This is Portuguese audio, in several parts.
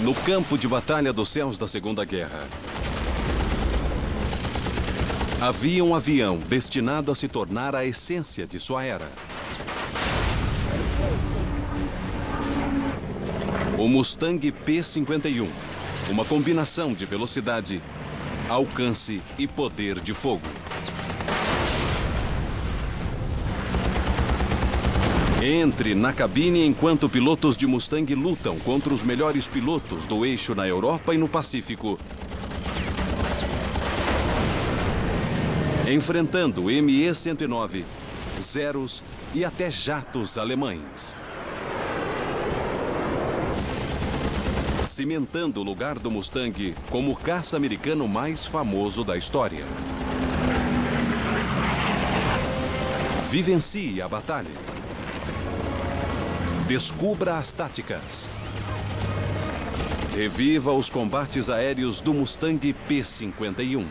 No campo de batalha dos céus da Segunda Guerra, havia um avião destinado a se tornar a essência de sua era. O Mustang P-51, uma combinação de velocidade, alcance e poder de fogo. Entre na cabine enquanto pilotos de Mustang lutam contra os melhores pilotos do eixo na Europa e no Pacífico, enfrentando ME-109, Zeros e até jatos alemães. Cimentando o lugar do Mustang como o caça americano mais famoso da história. Vivencie a batalha. Descubra as táticas. Reviva os combates aéreos do Mustang P-51.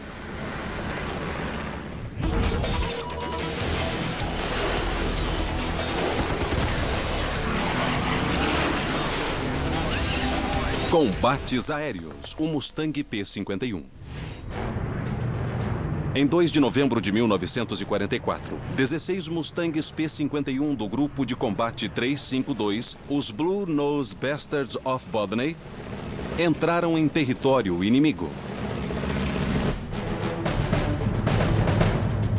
Combates aéreos, o Mustang P-51. Em 2 de novembro de 1944, 16 Mustangs P-51 do Grupo de Combate 352, os Blue-Nosed Bastards of Bodney, entraram em território inimigo.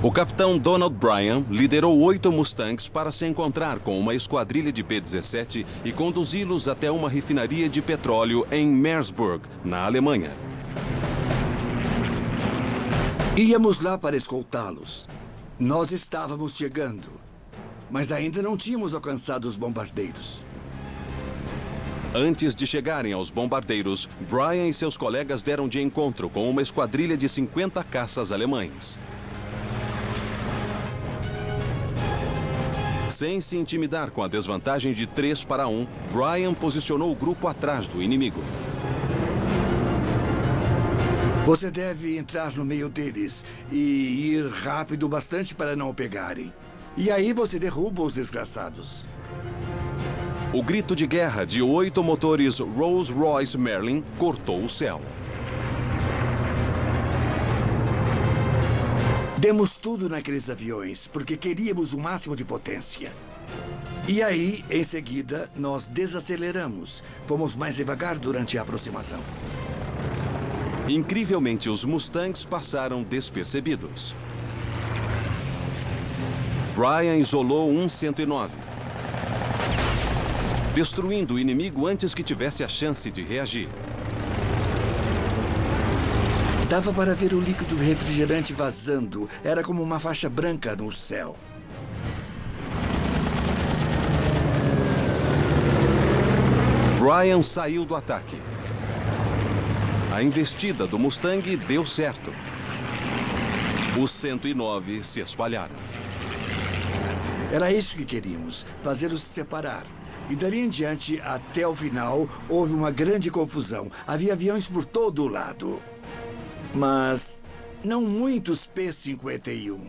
O capitão Donald Bryan liderou 8 Mustangs para se encontrar com uma esquadrilha de P-17 e conduzi-los até uma refinaria de petróleo em Merseburg, na Alemanha. Íamos lá para escoltá-los. Nós estávamos chegando, mas ainda não tínhamos alcançado os bombardeiros. Antes de chegarem aos bombardeiros, Bryan e seus colegas deram de encontro com uma esquadrilha de 50 caças alemães. Sem se intimidar com a desvantagem de 3-1, Bryan posicionou o grupo atrás do inimigo. Você deve entrar no meio deles e ir rápido bastante para não o pegarem. E aí você derruba os desgraçados. O grito de guerra de 8 motores Rolls-Royce Merlin cortou o céu. Demos tudo naqueles aviões, porque queríamos o máximo de potência. E aí, em seguida, nós desaceleramos. Fomos mais devagar durante a aproximação. Incrivelmente, os Mustangs passaram despercebidos. Bryan isolou um 109, destruindo o inimigo antes que tivesse a chance de reagir. Dava para ver o líquido refrigerante vazando. Era como uma faixa branca no céu. Bryan saiu do ataque. A investida do Mustang deu certo. Os 109 se espalharam. Era isso que queríamos, fazê-los se separar. E dali em diante, até o final, houve uma grande confusão. Havia aviões por todo o lado. Mas não muitos P-51.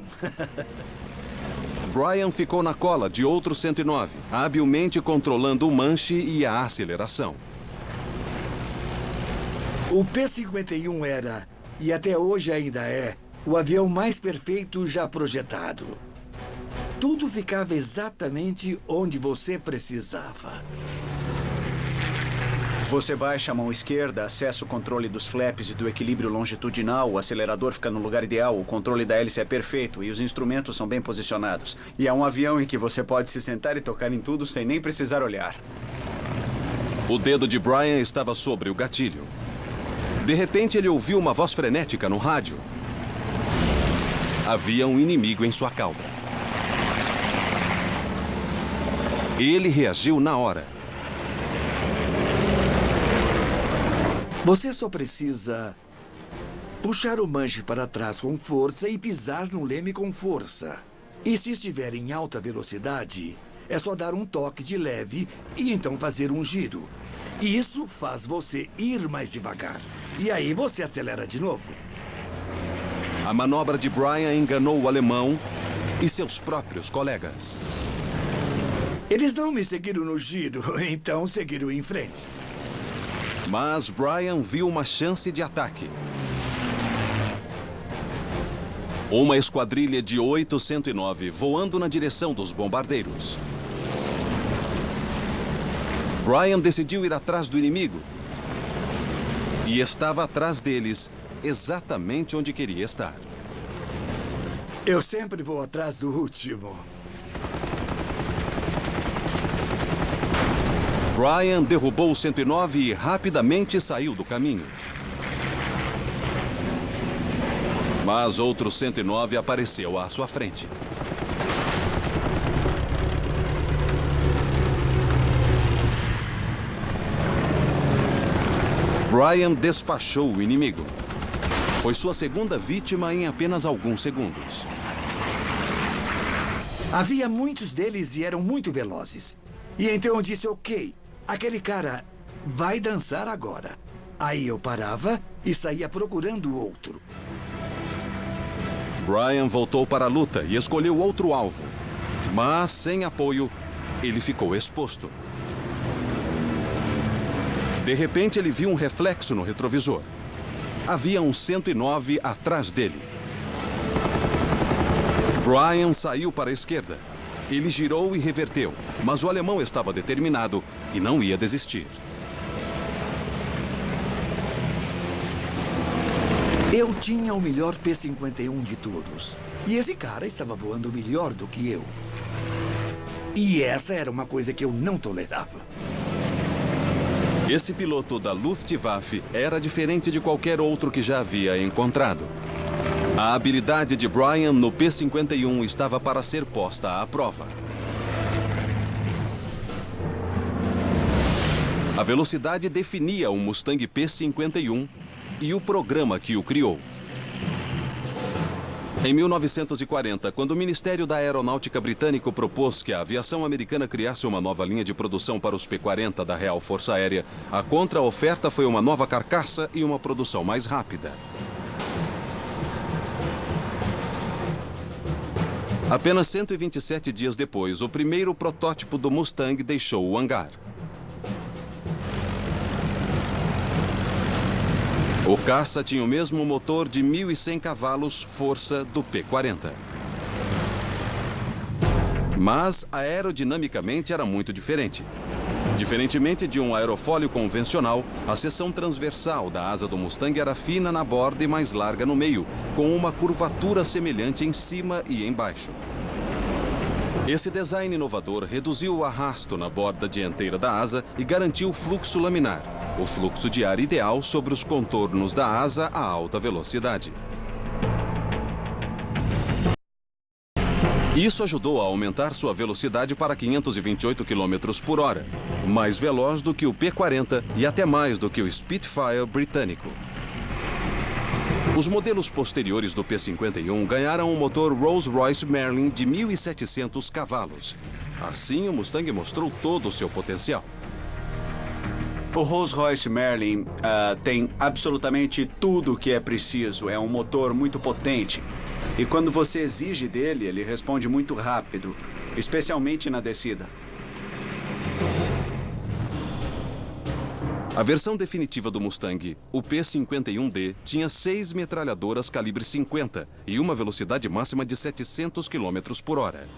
Bryan ficou na cola de outro 109, habilmente controlando o manche e a aceleração. O P-51 era, e até hoje ainda é, o avião mais perfeito já projetado. Tudo ficava exatamente onde você precisava. Você baixa a mão esquerda, acessa o controle dos flaps e do equilíbrio longitudinal, o acelerador fica no lugar ideal, o controle da hélice é perfeito e os instrumentos são bem posicionados. E é um avião em que você pode se sentar e tocar em tudo sem nem precisar olhar. O dedo de Bryan estava sobre o gatilho. De repente, ele ouviu uma voz frenética no rádio. Havia um inimigo em sua cauda. Ele reagiu na hora. Você só precisa puxar o manche para trás com força e pisar no leme com força. E se estiver em alta velocidade, é só dar um toque de leve e então fazer um giro. E isso faz você ir mais devagar. E aí você acelera de novo. A manobra de Bryan enganou o alemão e seus próprios colegas. Eles não me seguiram no giro, então seguiram em frente. Mas Brian viu uma chance de ataque. Uma esquadrilha de 809 voando na direção dos bombardeiros. Brian decidiu ir atrás do inimigo. E estava atrás deles, exatamente onde queria estar. Eu sempre vou atrás do último. Brian derrubou o 109 e rapidamente saiu do caminho. Mas outro 109 apareceu à sua frente. Brian despachou o inimigo. Foi sua segunda vítima em apenas alguns segundos. Havia muitos deles e eram muito velozes. E então eu disse, ok, aquele cara vai dançar agora. Aí eu parava e saía procurando outro. Brian voltou para a luta e escolheu outro alvo. Mas, sem apoio, ele ficou exposto. De repente, ele viu um reflexo no retrovisor. Havia um 109 atrás dele. Brian saiu para a esquerda. Ele girou e reverteu, mas o alemão estava determinado e não ia desistir. Eu tinha o melhor P-51 de todos. E esse cara estava voando melhor do que eu. E essa era uma coisa que eu não tolerava. Esse piloto da Luftwaffe era diferente de qualquer outro que já havia encontrado. A habilidade de Brian no P-51 estava para ser posta à prova. A velocidade definia o Mustang P-51 e o programa que o criou. Em 1940, quando o Ministério da Aeronáutica Britânico propôs que a aviação americana criasse uma nova linha de produção para os P-40 da Real Força Aérea, a contra-oferta foi uma nova carcaça e uma produção mais rápida. Apenas 127 dias depois, o primeiro protótipo do Mustang deixou o hangar. O caça tinha o mesmo motor de 1.100 cavalos força do P-40. Mas aerodinamicamente era muito diferente. Diferentemente de um aerofólio convencional, a seção transversal da asa do Mustang era fina na borda e mais larga no meio, com uma curvatura semelhante em cima e embaixo. Esse design inovador reduziu o arrasto na borda dianteira da asa e garantiu o fluxo laminar, o fluxo de ar ideal sobre os contornos da asa a alta velocidade. Isso ajudou a aumentar sua velocidade para 528 km por hora, mais veloz do que o P-40 e até mais do que o Spitfire britânico. Os modelos posteriores do P-51 ganharam um motor Rolls-Royce Merlin de 1.700 cavalos. Assim, o Mustang mostrou todo o seu potencial. O Rolls-Royce Merlin tem absolutamente tudo o que é preciso. É um motor muito potente. E quando você exige dele, ele responde muito rápido, especialmente na descida. A versão definitiva do Mustang, o P-51D, tinha 6 metralhadoras calibre 50 e uma velocidade máxima de 700 km por hora.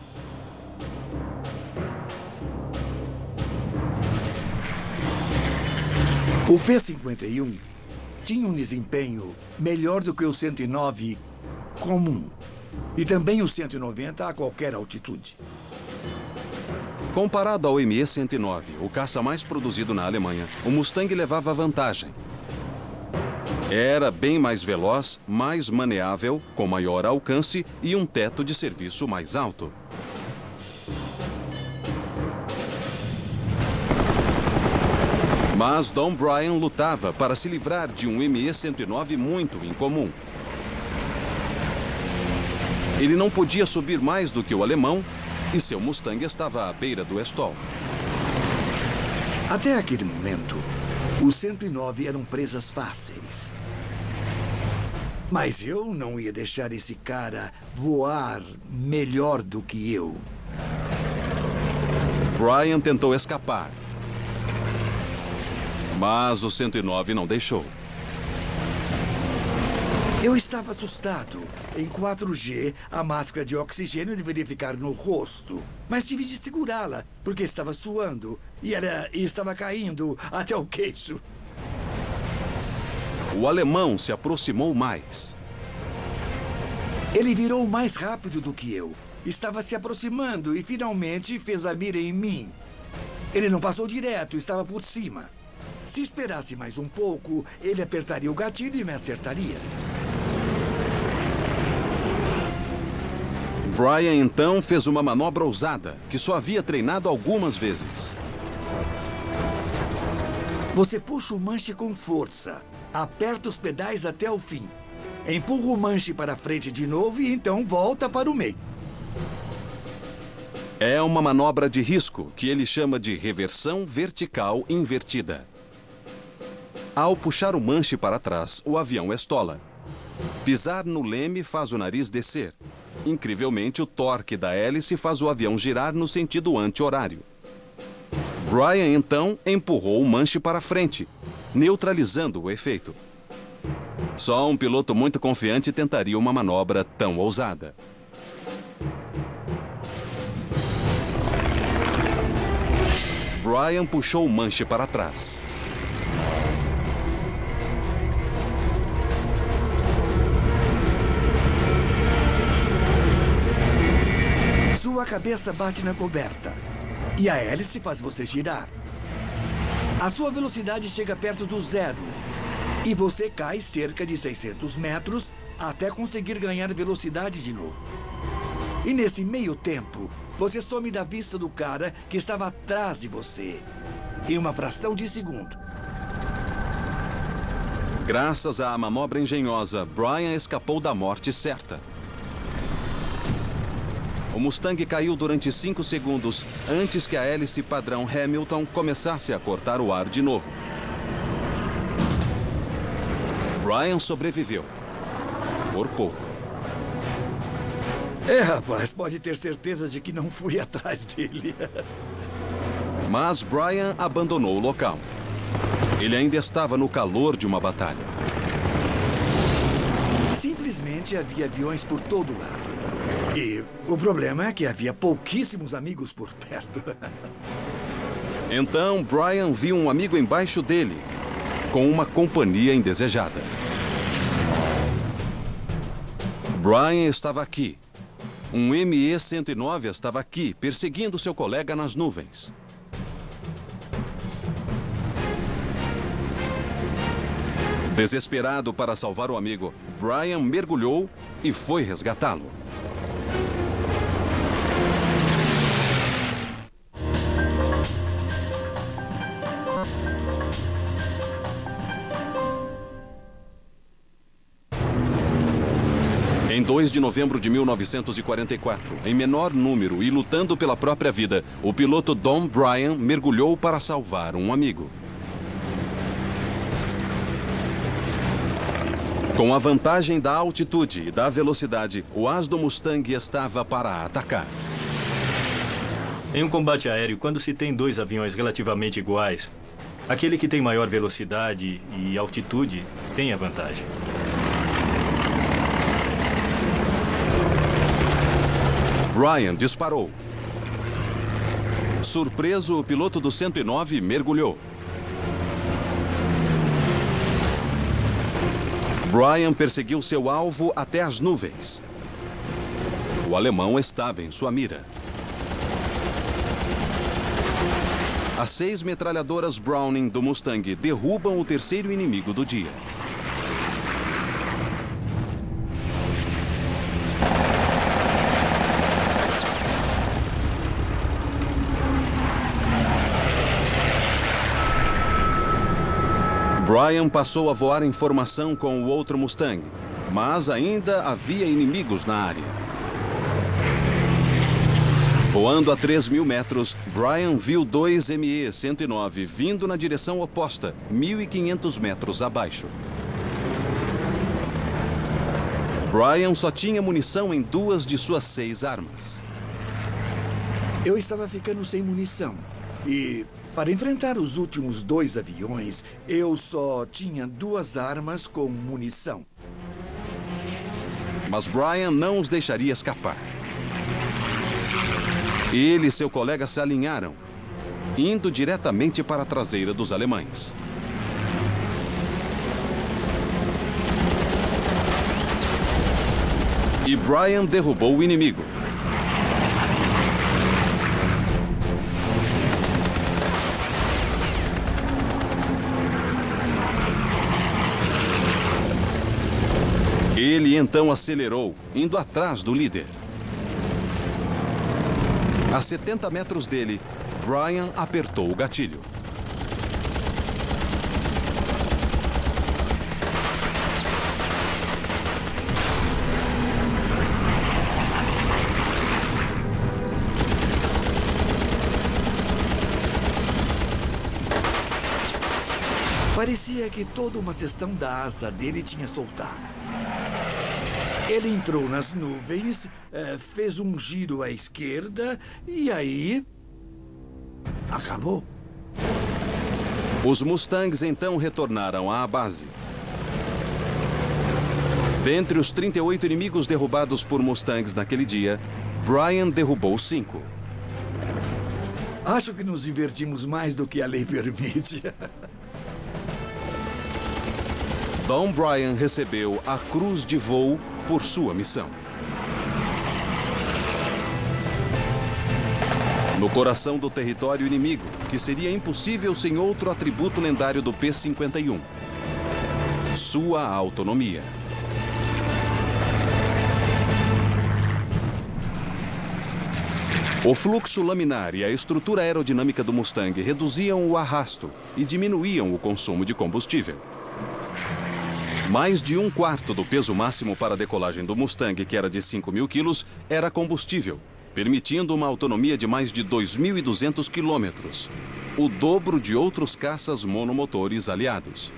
O P-51 tinha um desempenho melhor do que o 109 comum e também o 190 a qualquer altitude. Comparado ao Me-109, o caça mais produzido na Alemanha, o Mustang levava vantagem. Era bem mais veloz, mais maneável, com maior alcance e um teto de serviço mais alto. Mas Don Brian lutava para se livrar de um Me-109 muito incomum. Ele não podia subir mais do que o alemão e seu Mustang estava à beira do estol. Até aquele momento, os 109 eram presas fáceis. Mas eu não ia deixar esse cara voar melhor do que eu. Brian tentou escapar. Mas o 109 não deixou. Eu estava assustado. Em 4G, a máscara de oxigênio deveria ficar no rosto. Mas tive de segurá-la, porque estava suando. E ela estava caindo até o queixo. O alemão se aproximou mais. Ele virou mais rápido do que eu. Estava se aproximando e finalmente fez a mira em mim. Ele não passou direto, estava por cima. Se esperasse mais um pouco, ele apertaria o gatilho e me acertaria. Brian, então, fez uma manobra ousada, que só havia treinado algumas vezes. Você puxa o manche com força. Aperta os pedais até o fim. Empurra o manche para frente de novo e então volta para o meio. É uma manobra de risco, que ele chama de reversão vertical invertida. Ao puxar o manche para trás, o avião estola. Pisar no leme faz o nariz descer. Incrivelmente, o torque da hélice faz o avião girar no sentido anti-horário. Brian, então, empurrou o manche para frente, neutralizando o efeito. Só um piloto muito confiante tentaria uma manobra tão ousada. Brian puxou o manche para trás. Sua cabeça bate na coberta e a hélice faz você girar. A sua velocidade chega perto do zero e você cai cerca de 600 metros até conseguir ganhar velocidade de novo. E nesse meio tempo, você some da vista do cara que estava atrás de você em uma fração de segundo. Graças à manobra engenhosa, Brian escapou da morte certa. O Mustang caiu durante 5 segundos antes que a hélice padrão Hamilton começasse a cortar o ar de novo. Brian sobreviveu. Por pouco. Rapaz, pode ter certeza de que não fui atrás dele. Mas Brian abandonou o local. Ele ainda estava no calor de uma batalha. Simplesmente havia aviões por todo lado. E o problema é que havia pouquíssimos amigos por perto. Então, Brian viu um amigo embaixo dele, com uma companhia indesejada. Brian estava aqui. Um ME-109 estava aqui, perseguindo seu colega nas nuvens. Desesperado para salvar o amigo, Brian mergulhou e foi resgatá-lo. Em 2 de novembro de 1944, em menor número e lutando pela própria vida, o piloto Don Brian mergulhou para salvar um amigo. Com a vantagem da altitude e da velocidade, o as do Mustang estava para atacar. Em um combate aéreo, quando se tem dois aviões relativamente iguais, aquele que tem maior velocidade e altitude tem a vantagem. Brian disparou. Surpreso, o piloto do 109 mergulhou. Brian perseguiu seu alvo até as nuvens. O alemão estava em sua mira. As 6 metralhadoras Browning do Mustang derrubam o terceiro inimigo do dia. Brian passou a voar em formação com o outro Mustang, mas ainda havia inimigos na área. Voando a 3.000 metros, Brian viu 2 ME-109 vindo na direção oposta, 1.500 metros abaixo. Brian só tinha munição em 2 de suas 6 armas. Eu estava ficando sem munição e Para enfrentar os últimos 2 aviões, eu só tinha 2 armas com munição. Mas Bryan não os deixaria escapar. Ele e seu colega se alinharam, indo diretamente para a traseira dos alemães. E Bryan derrubou o inimigo. Ele então acelerou, indo atrás do líder. A 70 metros dele, Bryan apertou o gatilho. Parecia que toda uma seção da asa dele tinha soltado. Ele entrou nas nuvens, fez um giro à esquerda e aí... acabou. Os Mustangs então retornaram à base. Dentre os 38 inimigos derrubados por Mustangs naquele dia, Bryan derrubou 5. Acho que nos divertimos mais do que a lei permite. Don Bryan recebeu a Cruz de Voo por sua missão. No coração do território inimigo, que seria impossível sem outro atributo lendário do P-51. Sua autonomia. O fluxo laminar e a estrutura aerodinâmica do Mustang reduziam o arrasto e diminuíam o consumo de combustível. Mais de 1/4 do peso máximo para a decolagem do Mustang, que era de 5.000 quilos, era combustível, permitindo uma autonomia de mais de 2.200 quilômetros, o dobro de outros caças monomotores aliados.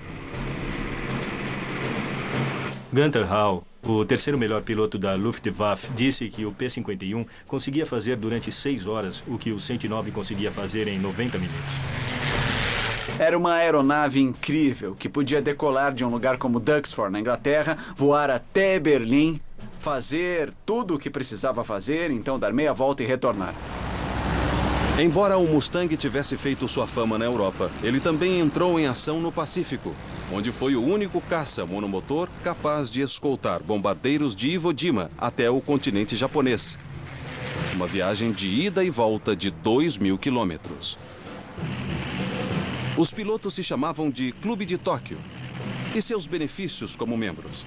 Gunther Hall, o terceiro melhor piloto da Luftwaffe, disse que o P-51 conseguia fazer durante 6 horas o que o 109 conseguia fazer em 90 minutos. Era uma aeronave incrível que podia decolar de um lugar como Duxford, na Inglaterra, voar até Berlim, fazer tudo o que precisava fazer, então dar meia volta e retornar. Embora o Mustang tivesse feito sua fama na Europa, ele também entrou em ação no Pacífico, onde foi o único caça monomotor capaz de escoltar bombardeiros de Iwo Jima até o continente japonês. Uma viagem de ida e volta de 2.000 quilômetros. Os pilotos se chamavam de Clube de Tóquio e seus benefícios como membros.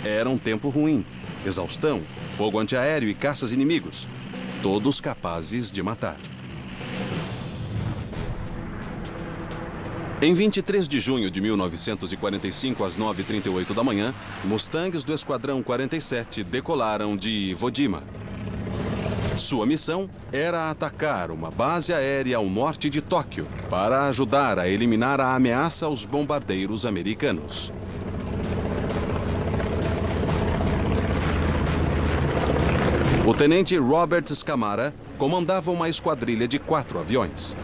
Era um tempo ruim, exaustão, fogo antiaéreo e caças inimigos, todos capazes de matar. Em 23 de junho de 1945, às 9h38 da manhã, Mustangs do Esquadrão 47 decolaram de Iwo Jima. Sua missão era atacar uma base aérea ao norte de Tóquio para ajudar a eliminar a ameaça aos bombardeiros americanos. O tenente Robert Scamara comandava uma esquadrilha de 4 aviões.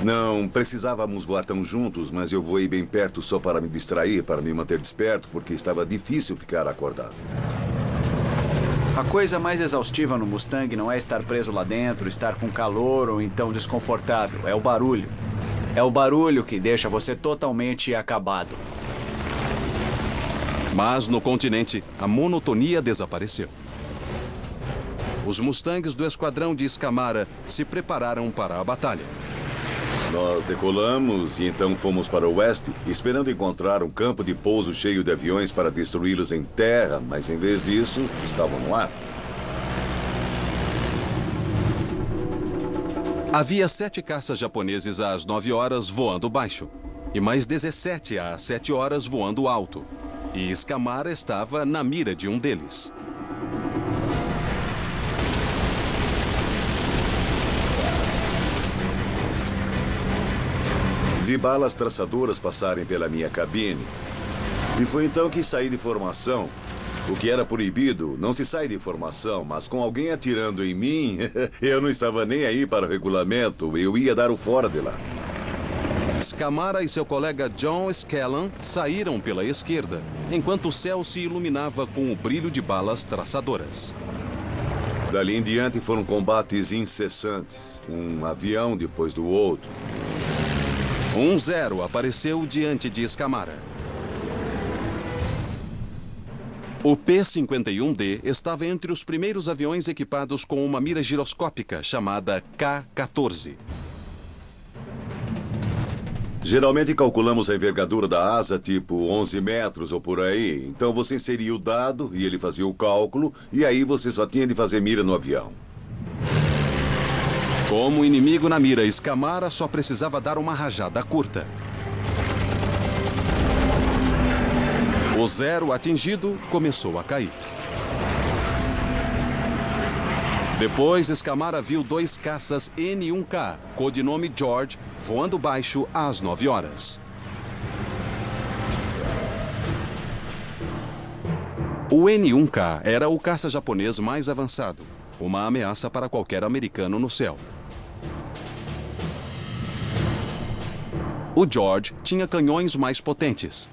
Não precisávamos voar tão juntos, mas eu voei bem perto só para me distrair, para me manter desperto, porque estava difícil ficar acordado. A coisa mais exaustiva no Mustang não é estar preso lá dentro, estar com calor ou então desconfortável. É o barulho. É o barulho que deixa você totalmente acabado. Mas no continente, a monotonia desapareceu. Os Mustangs do esquadrão de Scamara se prepararam para a batalha. Nós decolamos e então fomos para o oeste, esperando encontrar um campo de pouso cheio de aviões para destruí-los em terra, mas em vez disso, estavam no ar. Havia 7 caças japoneses às 9 horas voando baixo e mais 17 às 7 horas voando alto. E Scamara estava na mira de um deles. Vi balas traçadoras passarem pela minha cabine. E foi então que saí de formação. O que era proibido não se sai de formação, mas com alguém atirando em mim, eu não estava nem aí para o regulamento. Eu ia dar o fora de lá. Scamara e seu colega John Scanlon saíram pela esquerda, enquanto o céu se iluminava com o brilho de balas traçadoras. Dali em diante foram combates incessantes, um avião depois do outro. Um Zero apareceu diante de Scamara. O P-51D estava entre os primeiros aviões equipados com uma mira giroscópica chamada K-14. Geralmente calculamos a envergadura da asa tipo 11 metros ou por aí. Então você inseria o dado e ele fazia o cálculo e aí você só tinha de fazer mira no avião. Como inimigo na mira, Scamara só precisava dar uma rajada curta. O Zero atingido começou a cair. Depois, Scamara viu 2 caças N-1K, codinome George, voando baixo às 9 horas. O N-1K era o caça japonês mais avançado, uma ameaça para qualquer americano no céu. O George tinha canhões mais potentes,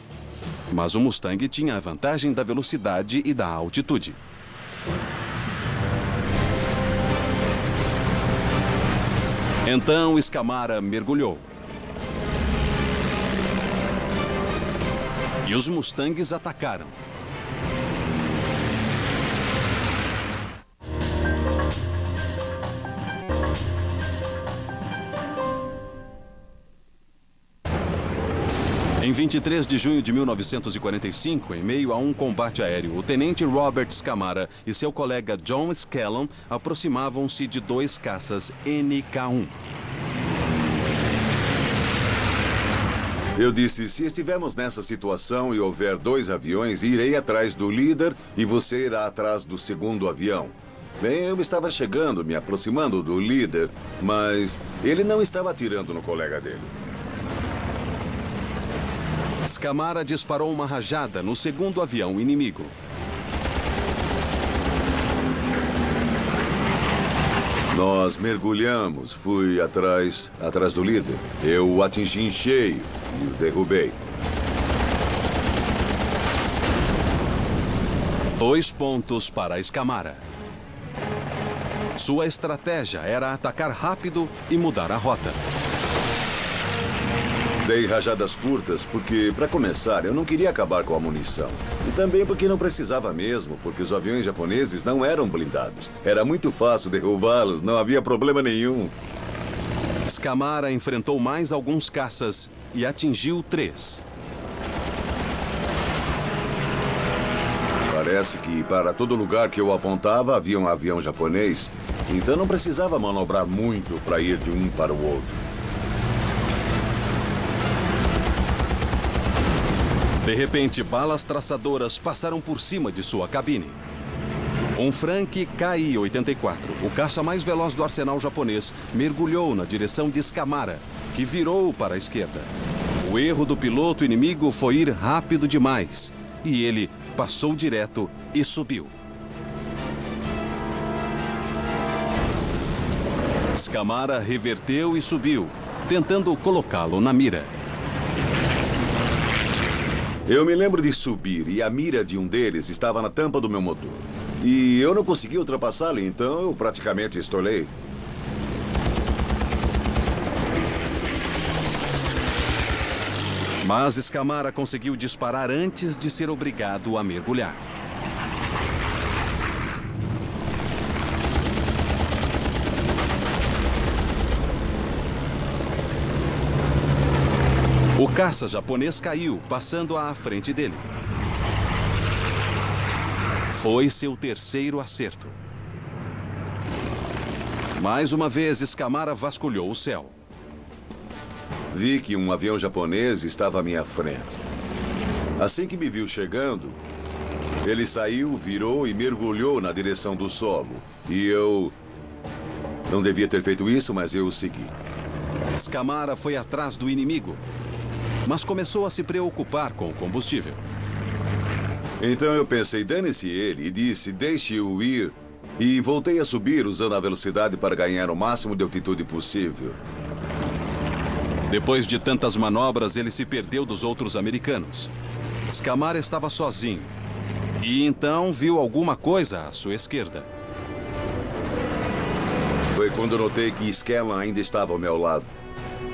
mas o Mustang tinha a vantagem da velocidade e da altitude. Então, Scamara mergulhou. E os Mustangs atacaram. Em 23 de junho de 1945, em meio a um combate aéreo, o tenente Robert Scamara e seu colega John Scanlon aproximavam-se de 2 caças NK-1. Eu disse, se estivermos nessa situação e houver 2 aviões, irei atrás do líder e você irá atrás do segundo avião. Bem, eu estava chegando, me aproximando do líder, mas ele não estava atirando no colega dele. Scamara disparou uma rajada no segundo avião inimigo. Nós mergulhamos, fui atrás do líder. Eu o atingi em cheio e o derrubei. 2 pontos para Scamara. Sua estratégia era atacar rápido e mudar a rota. Dei rajadas curtas porque, para começar, eu não queria acabar com a munição. E também porque não precisava mesmo, porque os aviões japoneses não eram blindados. Era muito fácil derrubá-los, não havia problema nenhum. Scamara enfrentou mais alguns caças e atingiu 3. Parece que para todo lugar que eu apontava havia um avião japonês, então não precisava manobrar muito para ir de um para o outro. De repente, balas traçadoras passaram por cima de sua cabine. Um Frank Ki-84, o caça mais veloz do arsenal japonês, mergulhou na direção de Scamara, que virou para a esquerda. O erro do piloto inimigo foi ir rápido demais, e ele passou direto e subiu. Scamara reverteu e subiu, tentando colocá-lo na mira. Eu me lembro de subir e a mira de um deles estava na tampa do meu motor. E eu não consegui ultrapassá-lo, então eu praticamente estolei. Mas Scamara conseguiu disparar antes de ser obrigado a mergulhar. O caça japonês caiu, passando à frente dele. Foi seu terceiro acerto. Mais uma vez, Scamara vasculhou o céu. Vi que um avião japonês estava à minha frente. Assim que me viu chegando, ele saiu, virou e mergulhou na direção do solo. E eu não devia ter feito isso, mas eu o segui. Scamara foi atrás do inimigo, mas começou a se preocupar com o combustível. Então eu pensei, dane-se ele, e disse, deixe-o ir. E voltei a subir usando a velocidade para ganhar o máximo de altitude possível. Depois de tantas manobras, ele se perdeu dos outros americanos. Scamara estava sozinho. E então viu alguma coisa à sua esquerda. Foi quando notei que Scanlan ainda estava ao meu lado.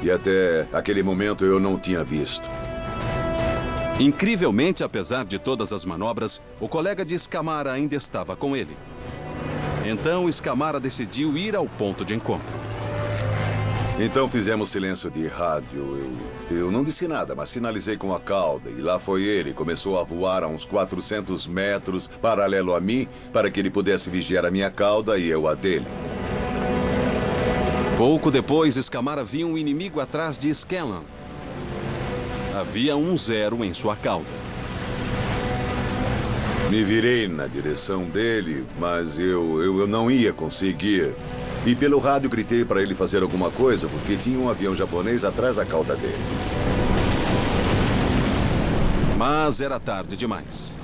E até aquele momento eu não tinha visto. Incrivelmente, apesar de todas as manobras, o colega de Scamara ainda estava com ele. Então, Scamara decidiu ir ao ponto de encontro. Então fizemos silêncio de rádio. Eu não disse nada, mas sinalizei com a cauda. E lá foi ele. Começou a voar a uns 400 metros, paralelo a mim, para que ele pudesse vigiar a minha cauda e eu a dele. Pouco depois, Scamara viu um inimigo atrás de Scanlan. Havia um 0 em sua cauda. Me virei na direção dele, mas eu não ia conseguir. E pelo rádio gritei para ele fazer alguma coisa, porque tinha um avião japonês atrás da cauda dele. Mas era tarde demais.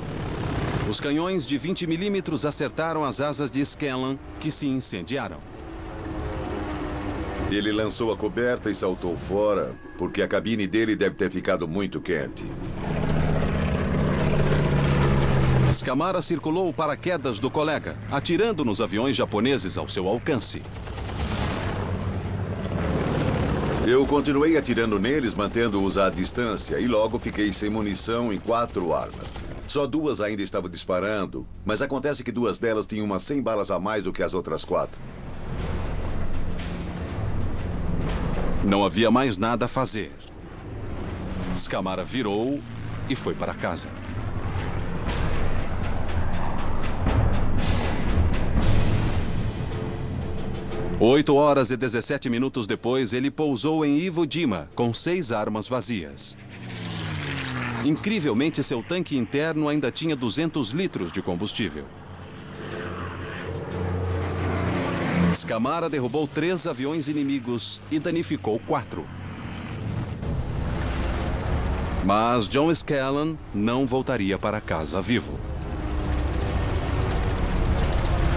Os canhões de 20 milímetros acertaram as asas de Scanlan, que se incendiaram. Ele lançou a coberta e saltou fora, porque a cabine dele deve ter ficado muito quente. Scamara circulou o paraquedas do colega, atirando nos aviões japoneses ao seu alcance. Eu continuei atirando neles, mantendo-os à distância, e logo fiquei sem munição em 4 armas. Só 2 ainda estavam disparando, mas acontece que 2 delas tinham umas 100 balas a mais do que as outras 4. Não havia mais nada a fazer. Scamara virou e foi para casa. Oito horas e 17 minutos depois, ele pousou em Iwo Jima com 6 armas vazias. Incrivelmente, seu tanque interno ainda tinha 200 litros de combustível. Scamara derrubou 3 aviões inimigos e danificou 4. Mas John Scanlan não voltaria para casa vivo.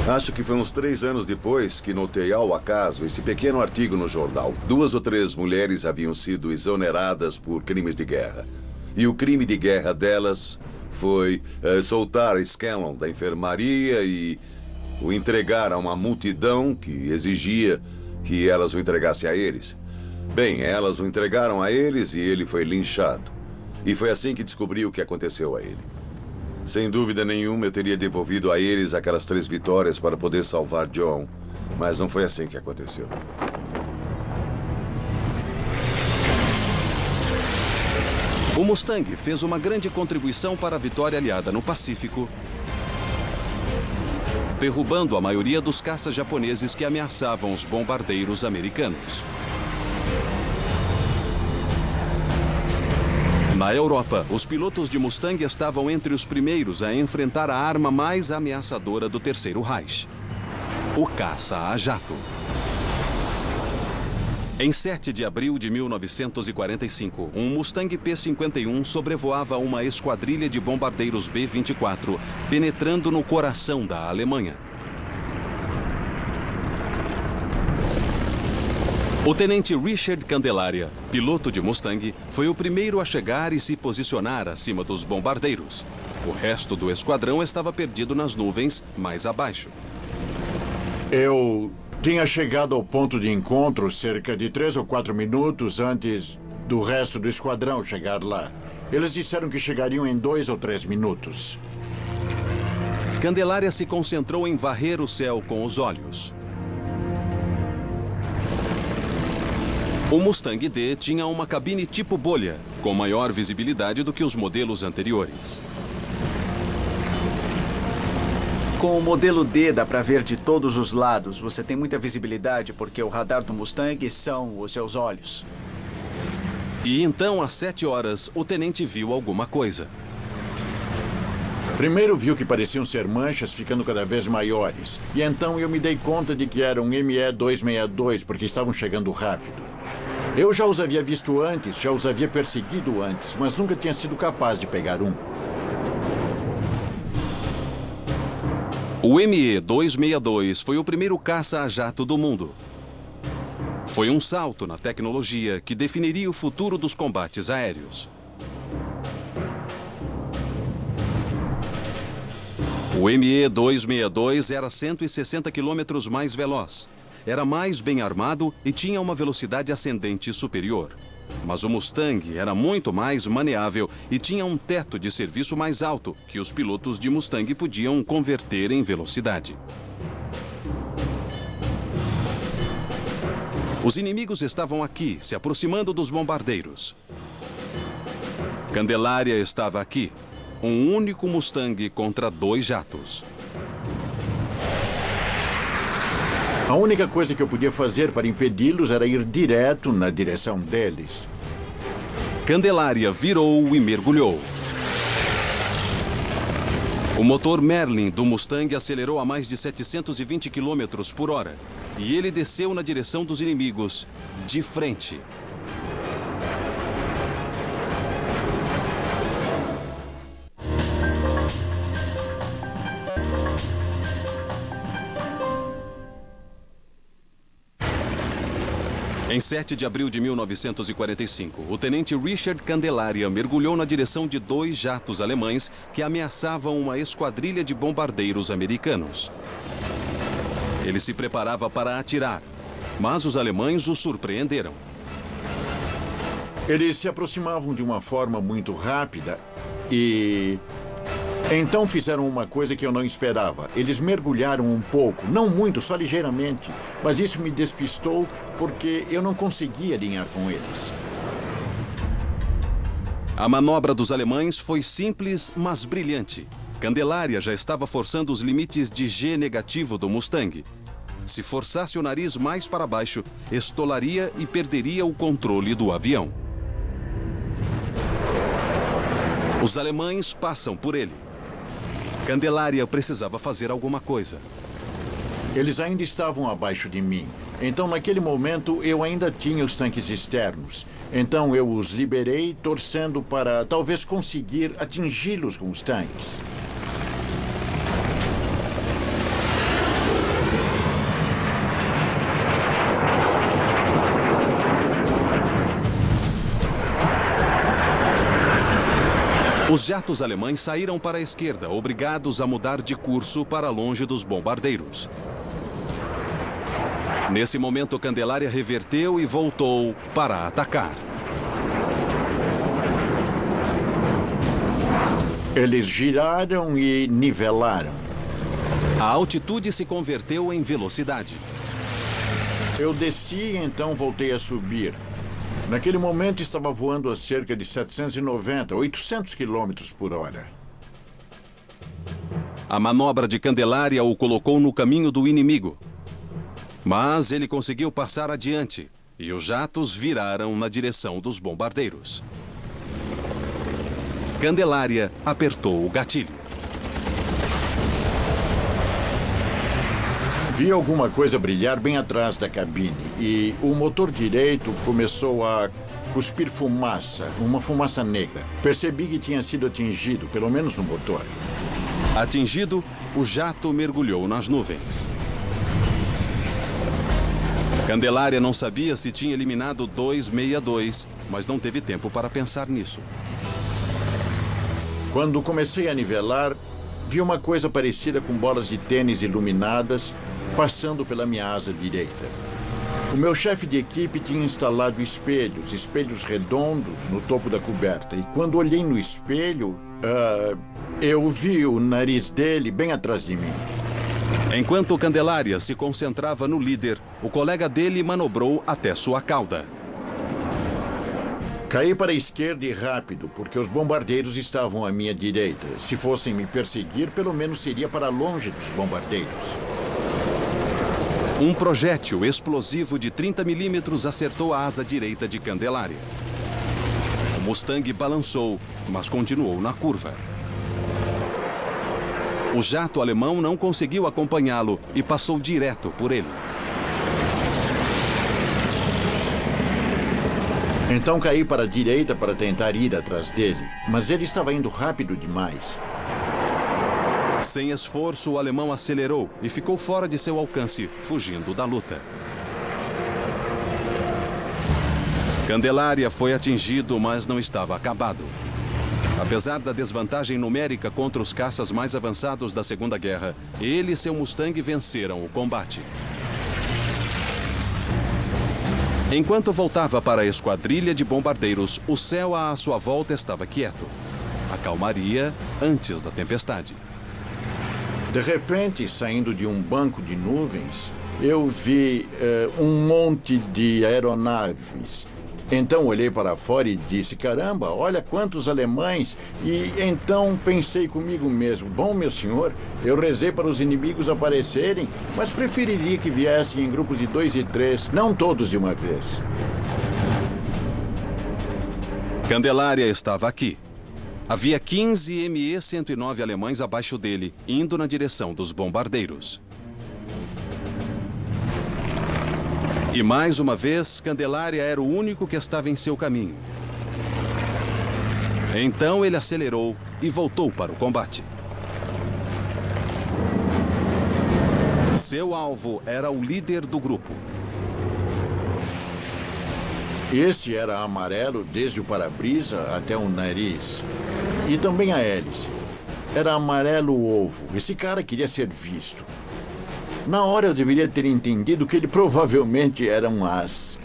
Acho que foi uns 3 anos depois que notei ao acaso esse pequeno artigo no jornal. 2 ou 3 mulheres haviam sido exoneradas por crimes de guerra. E o crime de guerra delas foi soltar Scanlan da enfermaria e o entregar a uma multidão que exigia que elas o entregassem a eles. Bem, elas o entregaram a eles e ele foi linchado. E foi assim que descobri o que aconteceu a ele. Sem dúvida nenhuma, eu teria devolvido a eles aquelas 3 vitórias para poder salvar John. Mas não foi assim que aconteceu. O Mustang fez uma grande contribuição para a vitória aliada no Pacífico, derrubando a maioria dos caças japoneses que ameaçavam os bombardeiros americanos. Na Europa, os pilotos de Mustang estavam entre os primeiros a enfrentar a arma mais ameaçadora do Terceiro Reich, o caça a jato. Em 7 de abril de 1945, um Mustang P-51 sobrevoava uma esquadrilha de bombardeiros B-24, penetrando no coração da Alemanha. O tenente Richard Candelaria, piloto de Mustang, foi o primeiro a chegar e se posicionar acima dos bombardeiros. O resto do esquadrão estava perdido nas nuvens, mais abaixo. Eu tinha chegado ao ponto de encontro cerca de 3 ou 4 minutos antes do resto do esquadrão chegar lá. Eles disseram que chegariam em 2 ou 3 minutos. Candelaria se concentrou em varrer o céu com os olhos. O Mustang D tinha uma cabine tipo bolha, com maior visibilidade do que os modelos anteriores. Com o modelo D dá para ver de todos os lados. Você tem muita visibilidade porque o radar do Mustang são os seus olhos. E então, às 7 horas, o tenente viu alguma coisa. Primeiro viu que pareciam ser manchas ficando cada vez maiores. E então eu me dei conta de que eram ME-262 porque estavam chegando rápido. Eu já os havia visto antes, já os havia perseguido antes, mas nunca tinha sido capaz de pegar um. O ME-262 foi o primeiro caça a jato do mundo. Foi um salto na tecnologia que definiria o futuro dos combates aéreos. O ME-262 era 160 km mais veloz. Era mais bem armado e tinha uma velocidade ascendente superior. Mas o Mustang era muito mais maneável e tinha um teto de serviço mais alto, que os pilotos de Mustang podiam converter em velocidade. Os inimigos estavam aqui, se aproximando dos bombardeiros. Candelária estava aqui. Um único Mustang contra 2 jatos. A única coisa que eu podia fazer para impedi-los era ir direto na direção deles. Candelária virou e mergulhou. O motor Merlin do Mustang acelerou a mais de 720 km por hora. E ele desceu na direção dos inimigos, de frente. Em 7 de abril de 1945, o tenente Richard Candelária mergulhou na direção de 2 jatos alemães que ameaçavam uma esquadrilha de bombardeiros americanos. Ele se preparava para atirar, mas os alemães o surpreenderam. Eles se aproximavam de uma forma muito rápida e... então fizeram uma coisa que eu não esperava. Eles mergulharam um pouco, não muito, só ligeiramente. Mas isso me despistou porque eu não conseguia alinhar com eles. A manobra dos alemães foi simples, mas brilhante. Candelária já estava forçando os limites de G negativo do Mustang. Se forçasse o nariz mais para baixo, estolaria e perderia o controle do avião. Os alemães passam por ele. Candelária precisava fazer alguma coisa. Eles ainda estavam abaixo de mim. Então, naquele momento, eu ainda tinha os tanques externos. Então, eu os liberei, torcendo para talvez conseguir atingi-los com os tanques. Os jatos alemães saíram para a esquerda, obrigados a mudar de curso para longe dos bombardeiros. Nesse momento, Candelária reverteu e voltou para atacar. Eles giraram e nivelaram. A altitude se converteu em velocidade. Eu desci e então voltei a subir. Naquele momento estava voando a cerca de 790, 800 quilômetros por hora. A manobra de Candelária o colocou no caminho do inimigo. Mas ele conseguiu passar adiante e os jatos viraram na direção dos bombardeiros. Candelária apertou o gatilho. Vi alguma coisa brilhar bem atrás da cabine e o motor direito começou a cuspir fumaça, uma fumaça negra. Percebi que tinha sido atingido, pelo menos no motor. Atingido, o jato mergulhou nas nuvens. Candelária não sabia se tinha eliminado 262, mas não teve tempo para pensar nisso. Quando comecei a nivelar, vi uma coisa parecida com bolas de tênis iluminadas passando pela minha asa direita. O meu chefe de equipe tinha instalado espelhos redondos no topo da coberta. E quando olhei no espelho, eu vi o nariz dele bem atrás de mim. Enquanto Candelária se concentrava no líder, o colega dele manobrou até sua cauda. Caí para a esquerda e rápido, porque os bombardeiros estavam à minha direita. Se fossem me perseguir, pelo menos seria para longe dos bombardeiros. Um projétil explosivo de 30 milímetros acertou a asa direita de Candelária. O Mustang balançou, mas continuou na curva. O jato alemão não conseguiu acompanhá-lo e passou direto por ele. Então caí para a direita para tentar ir atrás dele, mas ele estava indo rápido demais. Sem esforço, o alemão acelerou e ficou fora de seu alcance, fugindo da luta. Candelária foi atingido, mas não estava acabado. Apesar da desvantagem numérica contra os caças mais avançados da Segunda Guerra, ele e seu Mustang venceram o combate. Enquanto voltava para a esquadrilha de bombardeiros, o céu à sua volta estava quieto. Acalmaria antes da tempestade. De repente, saindo de um banco de nuvens, eu vi um monte de aeronaves. Então olhei para fora e disse, caramba, olha quantos alemães. E então pensei comigo mesmo, bom, meu senhor, eu rezei para os inimigos aparecerem, mas preferiria que viessem em grupos de 2 e 3, não todos de uma vez. Candelária estava aqui. Havia 15 ME-109 alemães abaixo dele, indo na direção dos bombardeiros. E mais uma vez, Candelária era o único que estava em seu caminho. Então ele acelerou e voltou para o combate. Seu alvo era o líder do grupo. Esse era amarelo desde o para-brisa até o nariz. E também a hélice. Era amarelo ovo. Esse cara queria ser visto. Na hora eu deveria ter entendido que ele provavelmente era um as.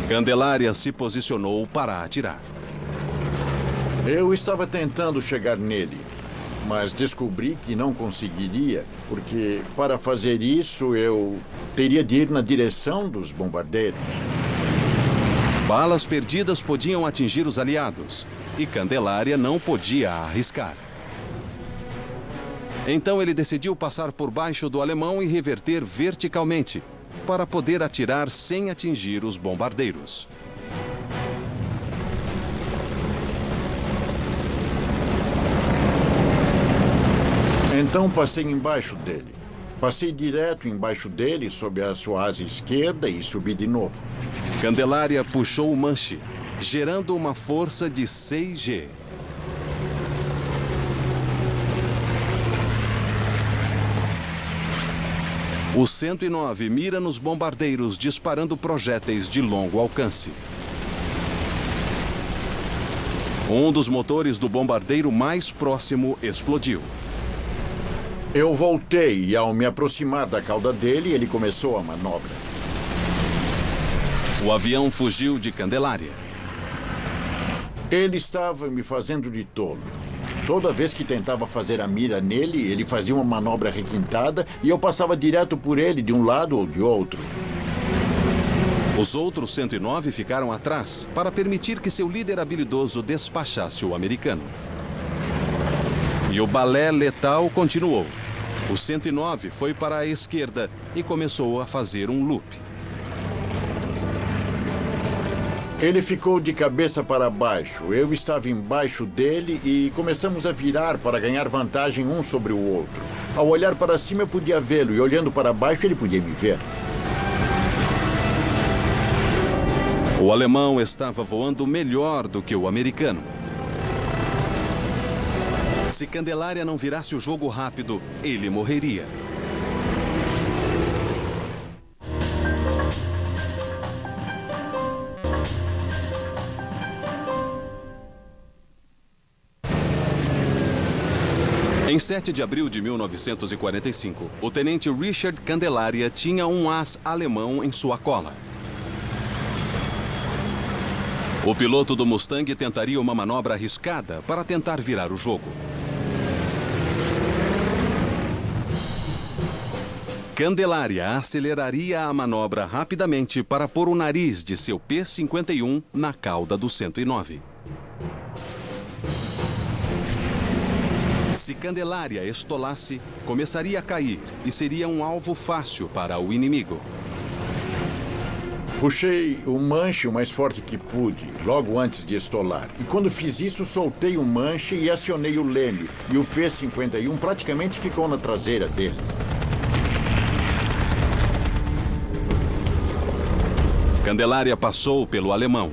Candelária se posicionou para atirar. Eu estava tentando chegar nele, mas descobri que não conseguiria, porque para fazer isso eu teria de ir na direção dos bombardeiros. Balas perdidas podiam atingir os aliados, e Candelária não podia arriscar. Então ele decidiu passar por baixo do alemão e reverter verticalmente, para poder atirar sem atingir os bombardeiros. Então passei embaixo dele. Passei direto embaixo dele, sob a sua asa esquerda e subi de novo. Candelária puxou o manche, gerando uma força de 6G. O 109 mira nos bombardeiros, disparando projéteis de longo alcance. Um dos motores do bombardeiro mais próximo explodiu. Eu voltei e, ao me aproximar da cauda dele, ele começou a manobra. O avião fugiu de Candelária. Ele estava me fazendo de tolo. Toda vez que tentava fazer a mira nele, ele fazia uma manobra requintada e eu passava direto por ele, de um lado ou de outro. Os outros 109 ficaram atrás para permitir que seu líder habilidoso despachasse o americano. E o balé letal continuou. O 109 foi para a esquerda e começou a fazer um loop. Ele ficou de cabeça para baixo. Eu estava embaixo dele e começamos a virar para ganhar vantagem um sobre o outro. Ao olhar para cima eu podia vê-lo e olhando para baixo ele podia me ver. O alemão estava voando melhor do que o americano. Se Candelária não virasse o jogo rápido, ele morreria. Em 7 de abril de 1945, o tenente Richard Candelária tinha um as alemão em sua cola. O piloto do Mustang tentaria uma manobra arriscada para tentar virar o jogo. Candelária aceleraria a manobra rapidamente para pôr o nariz de seu P-51 na cauda do 109. Se Candelária estolasse, começaria a cair e seria um alvo fácil para o inimigo. Puxei o manche o mais forte que pude, logo antes de estolar. E quando fiz isso, soltei o manche e acionei o leme. E o P-51 praticamente ficou na traseira dele. Candelária passou pelo alemão.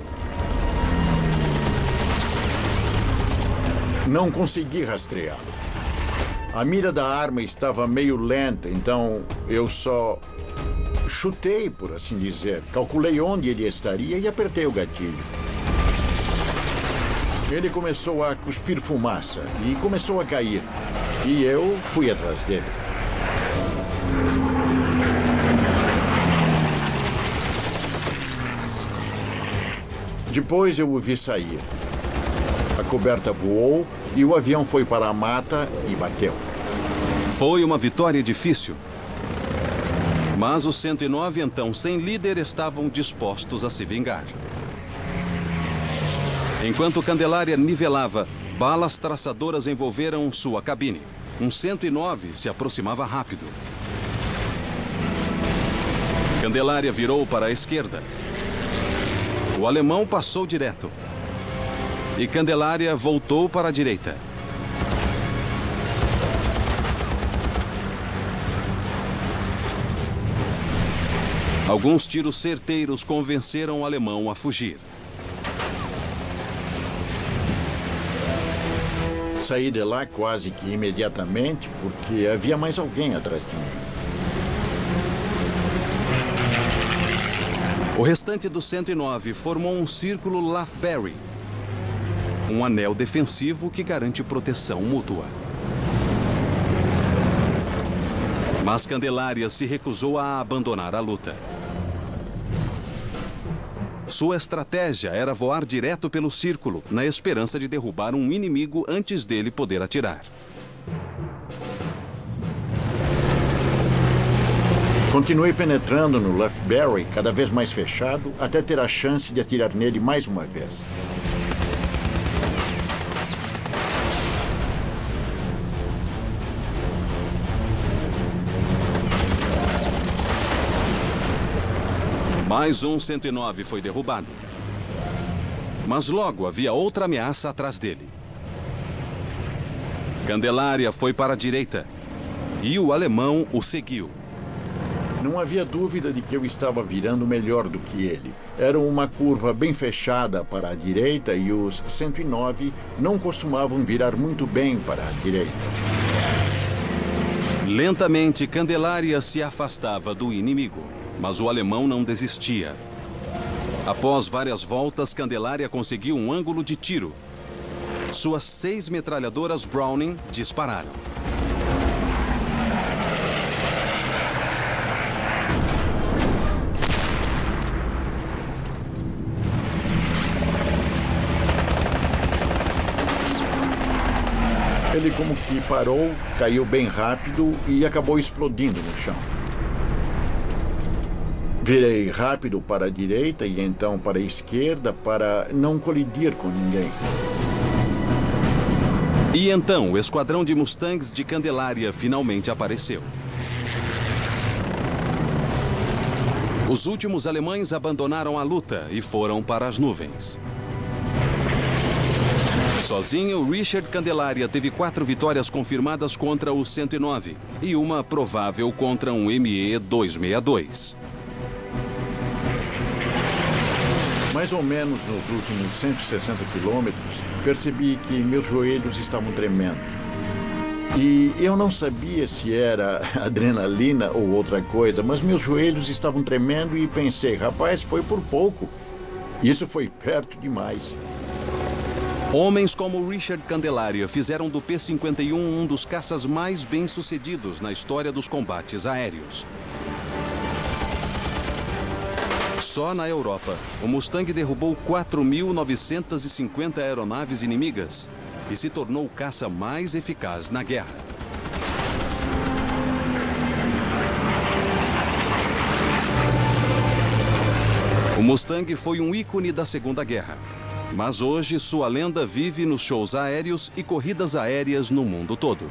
Não consegui rastreá-lo. A mira da arma estava meio lenta, então eu só chutei, por assim dizer. Calculei onde ele estaria e apertei o gatilho. Ele começou a cuspir fumaça e começou a cair. E eu fui atrás dele. Depois eu o vi sair. A coberta voou e o avião foi para a mata e bateu. Foi uma vitória difícil. Mas os 109, então sem líder, estavam dispostos a se vingar. Enquanto Candelária nivelava, balas traçadoras envolveram sua cabine. Um 109 se aproximava rápido. Candelária virou para a esquerda. O alemão passou direto. E Candelária voltou para a direita. Alguns tiros certeiros convenceram o alemão a fugir. Saí de lá quase que imediatamente, porque havia mais alguém atrás de mim. O restante dos 109 formou um círculo Lathbury, um anel defensivo que garante proteção mútua. Mas Candelária se recusou a abandonar a luta. Sua estratégia era voar direto pelo círculo, na esperança de derrubar um inimigo antes dele poder atirar. Continuei penetrando no Lathbury, cada vez mais fechado, até ter a chance de atirar nele mais uma vez. Mais um 109 foi derrubado. Mas logo havia outra ameaça atrás dele. Candelária foi para a direita e o alemão o seguiu. Não havia dúvida de que eu estava virando melhor do que ele. Era uma curva bem fechada para a direita e os 109 não costumavam virar muito bem para a direita. Lentamente, Candelária se afastava do inimigo, mas o alemão não desistia. Após várias voltas, Candelária conseguiu um ângulo de tiro. Suas 6 metralhadoras Browning dispararam. Ele como que parou, caiu bem rápido e acabou explodindo no chão. Virei rápido para a direita e então para a esquerda para não colidir com ninguém. E então o esquadrão de Mustangs de Candelária finalmente apareceu. Os últimos alemães abandonaram a luta e foram para as nuvens. Sozinho, Richard Candelária teve 4 vitórias confirmadas contra o 109 e uma provável contra um ME-262. Mais ou menos nos últimos 160 quilômetros, percebi que meus joelhos estavam tremendo. E eu não sabia se era adrenalina ou outra coisa, mas meus joelhos estavam tremendo e pensei, rapaz, foi por pouco. Isso foi perto demais. Homens como Richard Candelária fizeram do P-51 um dos caças mais bem-sucedidos na história dos combates aéreos. Só na Europa, o Mustang derrubou 4.950 aeronaves inimigas e se tornou o caça mais eficaz na guerra. O Mustang foi um ícone da Segunda Guerra. Mas hoje sua lenda vive nos shows aéreos e corridas aéreas no mundo todo.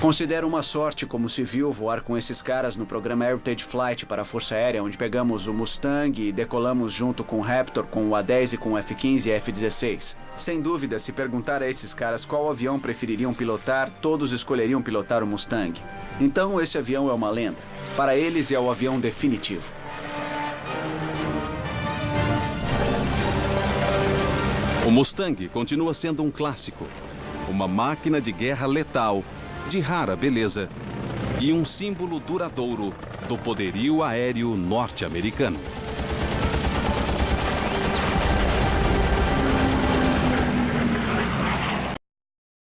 Considero uma sorte como civil voar com esses caras no programa Heritage Flight para a Força Aérea, onde pegamos o Mustang e decolamos junto com o Raptor, com o A-10 e com o F-15 e F-16. Sem dúvida, se perguntar a esses caras qual avião prefeririam pilotar, todos escolheriam pilotar o Mustang. Então esse avião é uma lenda. Para eles é o avião definitivo. O Mustang continua sendo um clássico, uma máquina de guerra letal, de rara beleza e um símbolo duradouro do poderio aéreo norte-americano.